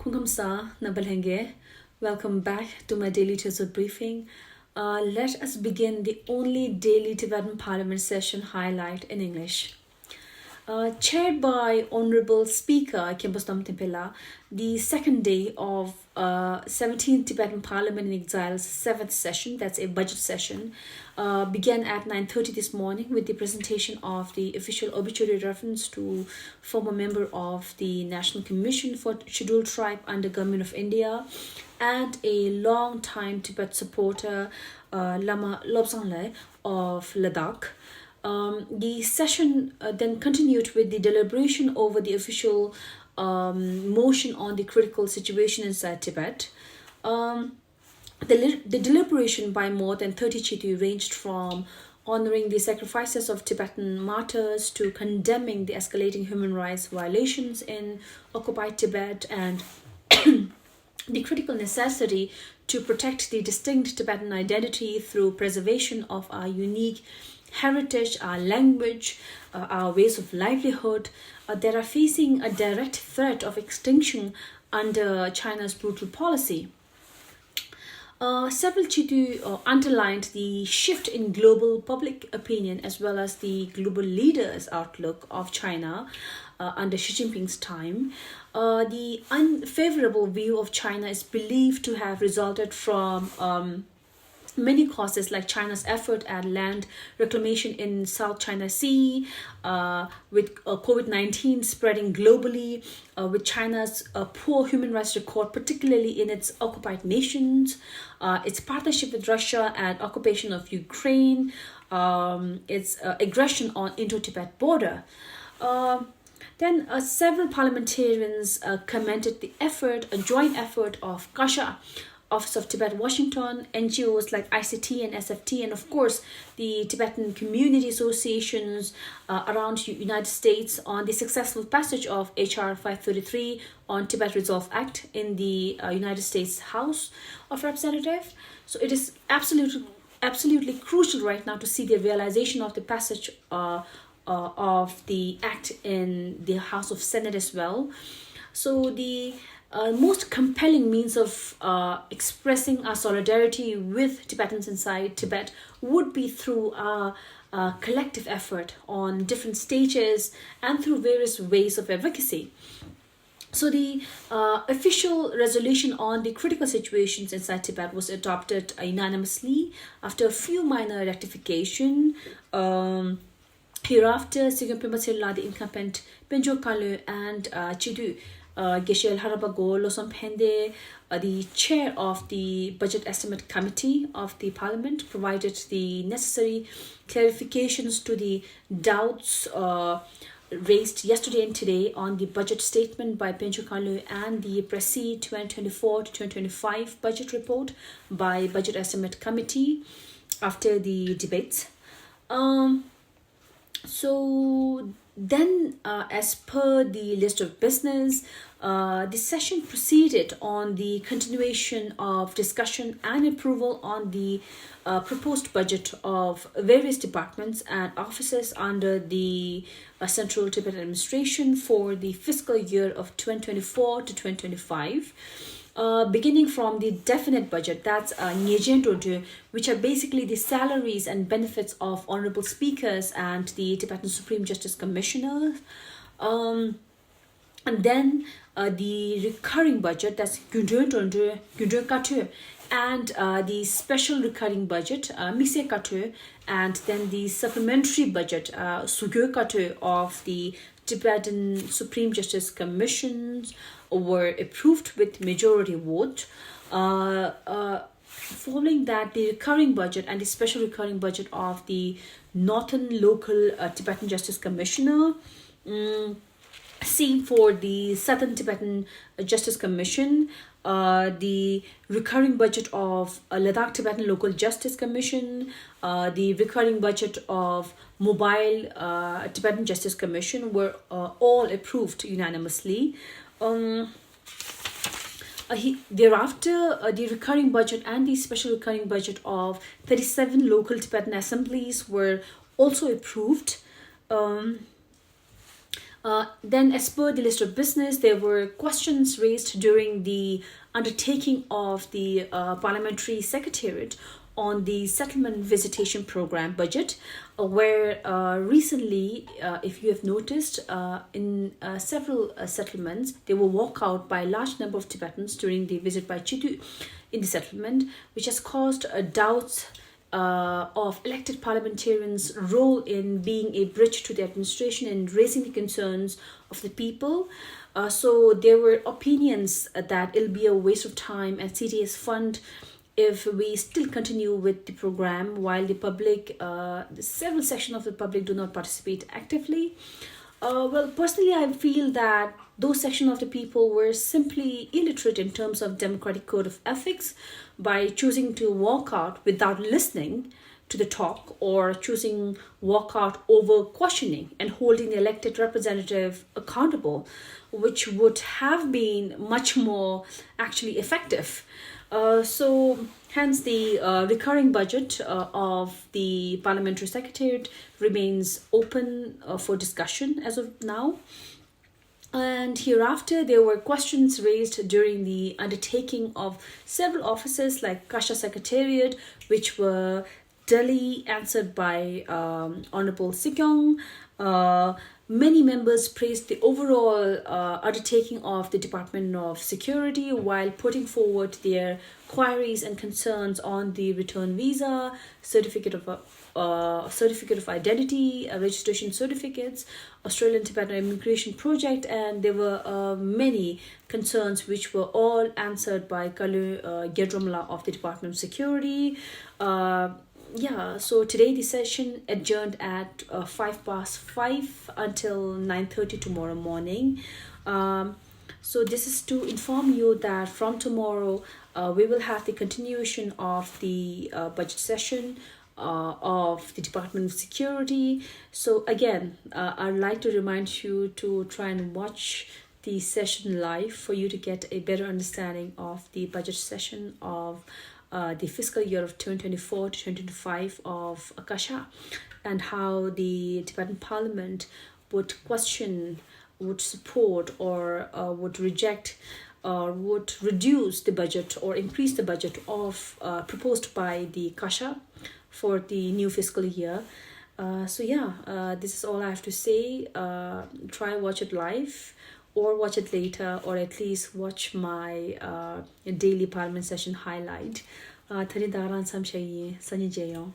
Kungamsa Nabalhenge. Welcome back to my daily Tibetan briefing. Let us begin the only daily Tibetan Parliament session highlight in English. Chaired by Honorable Speaker Kempustam Timpela, the second day of 17th Tibetan Parliament in Exile's 7th session, that's a budget session, began at 9:30 this morning with the presentation of the official obituary reference to former member of the National Commission for Scheduled Tribe under Government of India and a long-time Tibet supporter, Lama Lobsang of Ladakh. The session then continued with the deliberation over the official motion on the critical situation inside Tibet. The deliberation by more than 30 chitu ranged from honoring the sacrifices of Tibetan martyrs to condemning the escalating human rights violations in occupied Tibet and the critical necessity to protect the distinct Tibetan identity through preservation of our unique heritage, our language, our ways of livelihood that are facing a direct threat of extinction under China's brutal policy. Several Chitu underlined the shift in global public opinion as well as the global leaders' outlook of China under Xi Jinping's time. The unfavorable view of China is believed to have resulted from many causes like China's effort at land reclamation in South China Sea, with COVID-19 spreading globally, with China's poor human rights record, particularly in its occupied nations, its partnership with Russia and occupation of Ukraine, its aggression on Indo-Tibet border. Then several parliamentarians commended the effort, a joint effort of Kasha, Office of Tibet Washington, NGOs like ICT and SFT, and of course the Tibetan community associations around the United States on the successful passage of HR 533 on Tibet Resolve Act in the United States House of Representatives. So it is absolutely crucial right now to see the realization of the passage of the act in the House of Senate as well. So the most compelling means of expressing our solidarity with Tibetans inside Tibet would be through a collective effort on different stages and through various ways of advocacy. So the official resolution on the critical situations inside Tibet was adopted unanimously after a few minor rectification. Hereafter, Sigurd Pimbasilla, the incumbent Penjo Kalu and Chidu Geshel Harabago Losam Pende, the chair of the Budget Estimate Committee of the Parliament, provided the necessary clarifications to the doubts raised yesterday and today on the budget statement by Penjo Kalu and the Presi 2024 to 2025 budget report by Budget Estimate Committee after the debates. So then, as per the list of business, the session proceeded on the continuation of discussion and approval on the proposed budget of various departments and offices under the Central Tibet Administration for the fiscal year of 2024 to 2025. Beginning from the definite budget, that's which are basically the salaries and benefits of honorable speakers and the Tibetan Supreme Justice Commissioner. And then the recurring budget, that's and the special recurring budget, and then the supplementary budget, of the Tibetan Supreme Justice Commissions were approved with majority vote. Following that, the recurring budget and the special recurring budget of the Northern Local Tibetan Justice Commissioner. Same for the Southern Tibetan Justice Commission, the recurring budget of Ladakh Tibetan Local Justice Commission, the recurring budget of Mobile Tibetan Justice Commission were all approved unanimously. Thereafter, the recurring budget and the special recurring budget of 37 local Tibetan assemblies were also approved. Then, as per the list of business, there were questions raised during the undertaking of the Parliamentary Secretariat on the Settlement Visitation Program budget, where recently, if you have noticed, in several settlements, they were walk out by a large number of Tibetans during the visit by Chitu in the settlement, which has caused doubts of elected parliamentarians' role in being a bridge to the administration and raising the concerns of the people. So there were opinions that it'll be a waste of time and CTS fund if we still continue with the program while the public, several sections of the public do not participate actively. Well, personally, I feel that those sections of the people were simply illiterate in terms of democratic code of ethics by choosing to walk out without listening to the talk, or choosing walk out over questioning and holding the elected representative accountable, which would have been much more actually effective. Hence, the recurring budget of the Parliamentary Secretariat remains open for discussion as of now. And hereafter, there were questions raised during the undertaking of several offices like Kasha Secretariat, which were duly answered by Honorable Sikyong. Many members praised the overall undertaking of the Department of Security while putting forward their queries and concerns on the return visa, certificate of identity, registration certificates, Australian Tibetan immigration project, and there were many concerns which were all answered by Kalu Gedromla of the Department of Security. So today the session adjourned at 5:05 until 9:30 tomorrow morning. So this is to inform you that from tomorrow we will have the continuation of the budget session of the Department of Security. So again, I'd like to remind you to try and watch the session live for you to get a better understanding of the budget session of the fiscal year of 2024 to 2025 of Akasha, and how the Tibetan Parliament would question, would support, or would reject, or would reduce the budget or increase the budget of proposed by the Kasha for the new fiscal year. This is all I have to say. Try watch it live, or watch it later, or at least watch my daily Parliament session highlight. Thani daran sam shayi sani jayo.